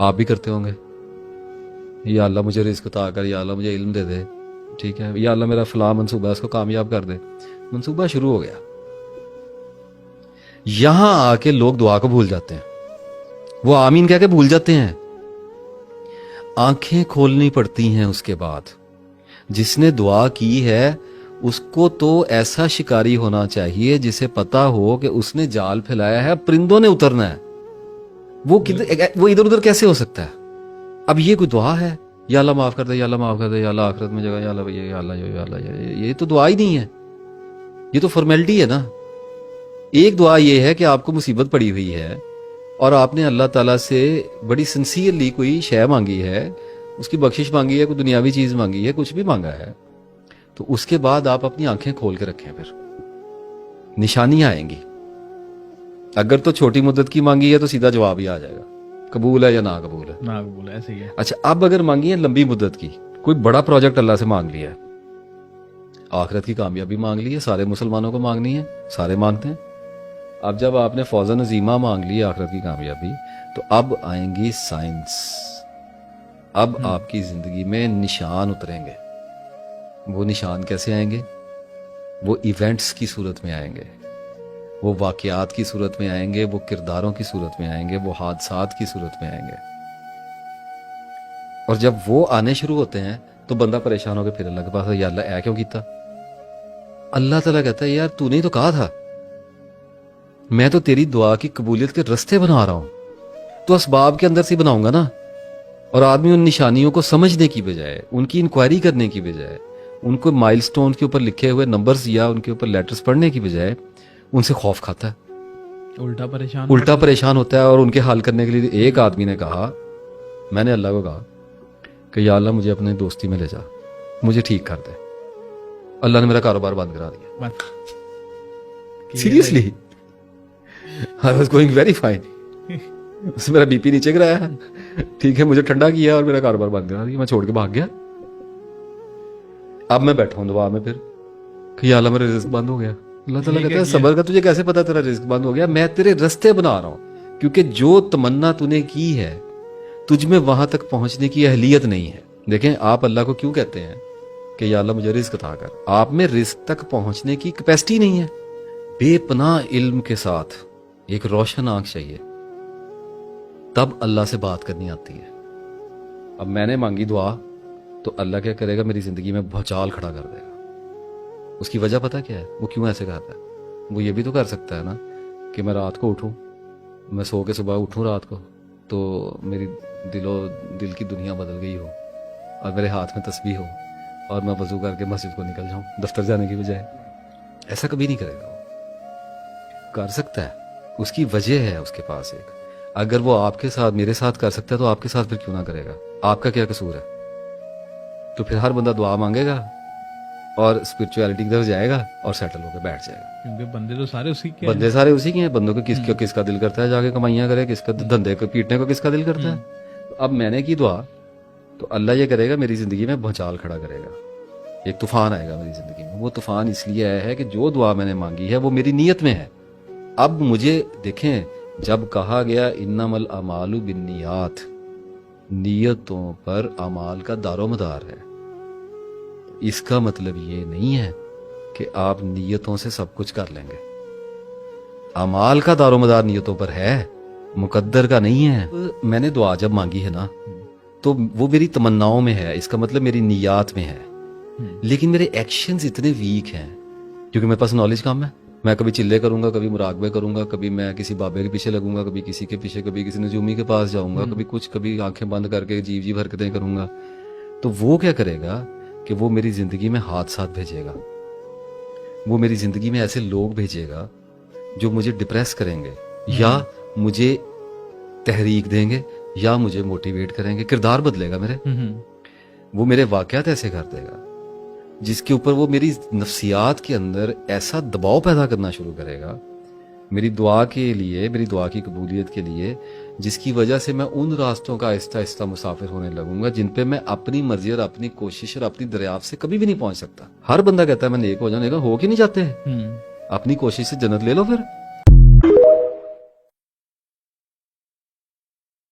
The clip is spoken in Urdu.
آپ بھی کرتے ہوں گے, یا اللہ مجھے رزق عطا کر, یا اللہ مجھے علم دے دے, ٹھیک ہے, یا اللہ میرا فلاں منصوبہ ہے اس کو کامیاب کر دے. منصوبہ شروع ہو گیا. یہاں آ کے لوگ دعا کو بھول جاتے ہیں, وہ آمین کہہ کے بھول جاتے ہیں. آنکھیں کھولنی پڑتی ہیں اس کے بعد. جس نے دعا کی ہے اس کو تو ایسا شکاری ہونا چاہیے جسے پتا ہو کہ اس نے جال پھیلایا ہے, پرندوں نے اترنا ہے. وہ ادھر ادھر کیسے ہو سکتا ہے؟ اب یہ کوئی دعا ہے, یا اللہ معاف کر دے, یا اللہ معاف کر دے, یا اللہ آخرت میں جگہ, یا اللہ یا اللہ یا اللہ, یہ تو دعا ہی نہیں ہے, یہ تو فارمیلٹی ہے نا. ایک دعا یہ ہے کہ آپ کو مصیبت پڑی ہوئی ہے اور آپ نے اللہ تعالیٰ سے بڑی سنسیئرلی کوئی شے مانگی ہے, اس کی بخشش مانگی ہے, کوئی دنیاوی چیز مانگی ہے, کچھ بھی مانگا ہے, تو اس کے بعد آپ اپنی آنکھیں کھول کے رکھیں, پھر نشانیاں آئیں گی. اگر تو چھوٹی مدت کی مانگی ہے تو سیدھا جواب ہی آ جائے گا, قبول ہے یا نا قبول ہے. نا قبول ہے, ایسے ہی ہے. اچھا, اب اگر مانگی ہے لمبی مدت کی, کوئی بڑا پروجیکٹ اللہ سے مانگ لیا ہے, آخرت کی کامیابی مانگ لی ہے, سارے مسلمانوں کو مانگنی ہے, سارے مانگتے ہیں. اب جب آپ نے فوزن عظیمہ مانگ لی آخرت کی کامیابی, تو اب آئیں گی سائنس. اب آپ کی زندگی میں نشان اتریں گے. وہ نشان کیسے آئیں گے؟ وہ ایونٹس کی صورت میں آئیں گے, وہ واقعات کی صورت میں آئیں گے, وہ کرداروں کی صورت میں آئیں گے, وہ حادثات کی صورت میں آئیں گے. اور جب وہ آنے شروع ہوتے ہیں تو بندہ پریشان ہو کے پھر اللہ کے پاس, یا اللہ اے کیوں کیتا؟ اللہ تعالیٰ کہتا ہے یار تو نے تو کہا تھا, میں تو تیری دعا کی قبولیت کے رستے بنا رہا ہوں, تو اسباب کے اندر سے بناؤں گا نا. اور آدمی ان نشانیوں کو سمجھنے کی بجائے, ان کی انکوائری کرنے کی بجائے, ان کو مائل سٹون کے اوپر لکھے ہوئے نمبرز یا ان کے اوپر لیٹرز پڑھنے کی بجائے ان سے خوف کھاتا ہے, الٹا پریشان ہوتا ہے. اور ان کے حل کرنے کے لیے ایک آدمی نے کہا, میں نے اللہ کو کہا کہ یا اللہ مجھے اپنے دوستی میں لے جا, مجھے ٹھیک کر دے. اللہ نے میرا کاروبار بند کرا دیا. Seriously, I was going very fine. اس سے میرا بی پی نیچے گرایا, ٹھیک ہے, مجھے ٹھنڈا کیا اور میرا کاروبار بند کرا دیا, میں چھوڑ کے بھاگ گیا. اب میں بیٹھا ہوں دعا میں پھر کہ یا اللہ میرا رزق بند ہو گیا. اللہ تعالیٰ کہتا ہے صبر کا, تجھے کیسے پتا تیرا رزق بند ہو گیا؟ میں تیرے رستے بنا رہا ہوں, کیونکہ جو تمنا تو نے کی ہے تجھ میں وہاں تک پہنچنے کی اہلیت نہیں ہے. دیکھیں آپ اللہ کو کیوں کہتے ہیں کہ یا اللہ مجھے رزق عطا کر؟ آپ میں رزق تک پہنچنے کی کیپیسٹی نہیں ہے. بے پناہ علم کے ساتھ ایک روشن آنکھ چاہیے, تب اللہ سے بات کرنی آتی ہے. اب میں نے مانگی دعا تو اللہ کیا کرے گا؟ میری زندگی میں بھوچال کھڑا کر دے گا. اس کی وجہ پتہ کیا ہے؟ وہ کیوں ایسے کہتا ہے؟ وہ یہ بھی تو کر سکتا ہے نا کہ میں رات کو اٹھوں, میں سو کے صبح اٹھوں رات کو, تو میری دل کی دنیا بدل گئی ہو اور میرے ہاتھ میں تسبیح ہو اور میں وضو کر کے مسجد کو نکل جاؤں دفتر جانے کی بجائے. ایسا کبھی نہیں کرے گا. وہ کر سکتا ہے, اس کی وجہ ہے اس کے پاس ایک. اگر وہ آپ کے ساتھ, میرے ساتھ کر سکتا ہے تو آپ کے ساتھ پھر کیوں نہ کرے گا؟ آپ کا کیا قصور ہے؟ تو پھر ہر بندہ دعا مانگے گا اور اسپرچویلٹی کی طرف جائے گا اور سیٹل ہو کے بیٹھ جائے گا. کیونکہ بندے تو سارے اسی کے بندے سارے اسی کے ہیں. بندوں کو کس کا دل کرتا ہے جا کے کمائیاں کرے, کس کا دھندے کو پیٹنے کو کس کا دل کرتا ہے. اب میں نے کی دعا تو اللہ یہ کرے گا, میری زندگی میں بھونچال کھڑا کرے گا, ایک طوفان آئے گا میری زندگی میں. وہ طوفان اس لیے آیا ہے کہ جو دعا میں نے مانگی ہے وہ میری نیت میں ہے. اب مجھے دیکھیں, جب کہا گیا انما الاعمال بالنیات, نیتوں پر اعمال کا دار و مدار ہے, اس کا مطلب یہ نہیں ہے کہ آپ نیتوں سے سب کچھ کر لیں گے. اعمال کا دار و مدار نیتوں پر ہے, مقدر کا نہیں ہے. میں نے دعا جب مانگی ہے نا تو وہ میری تمناؤں میں ہے, اس کا مطلب میری نیات میں ہے. لیکن میرے ایکشنز اتنے ویک ہیں کیونکہ میرے پاس نالج کم ہے. میں کبھی چلے کروں گا, کبھی مراقبے کروں گا, کبھی میں کسی بابے کے پیچھے لگوں گا, کبھی کسی کے پیچھے, کبھی کسی نجومی کے پاس جاؤں گا, کبھی کچھ, کبھی آنکھیں بند کر کے عجیب حرکتیں کروں گا. تو وہ کیا کرے گا کہ وہ میری زندگی میں حادثات بھیجے گا, وہ میری زندگی میں ایسے لوگ بھیجے گا جو مجھے ڈپریس کریں گے, یا مجھے تحریک دیں گے, یا مجھے موٹیویٹ کریں گے. کردار بدلے گا میرے, وہ میرے واقعات ایسے کر دے گا جس کے اوپر وہ میری نفسیات کے اندر ایسا دباؤ پیدا کرنا شروع کرے گا میری دعا کے لیے, میری دعا کی قبولیت کے لیے, جس کی وجہ سے میں ان راستوں کا آہستہ آہستہ مسافر ہونے لگوں گا جن پہ میں اپنی مرضی اور اپنی کوشش اور اپنی دریافت سے کبھی بھی نہیں پہنچ سکتا. ہر بندہ کہتا ہے میں نیک ہو جاؤں, نیک ہو کے نہیں جاتے. اپنی کوشش سے جنت لے لو پھر.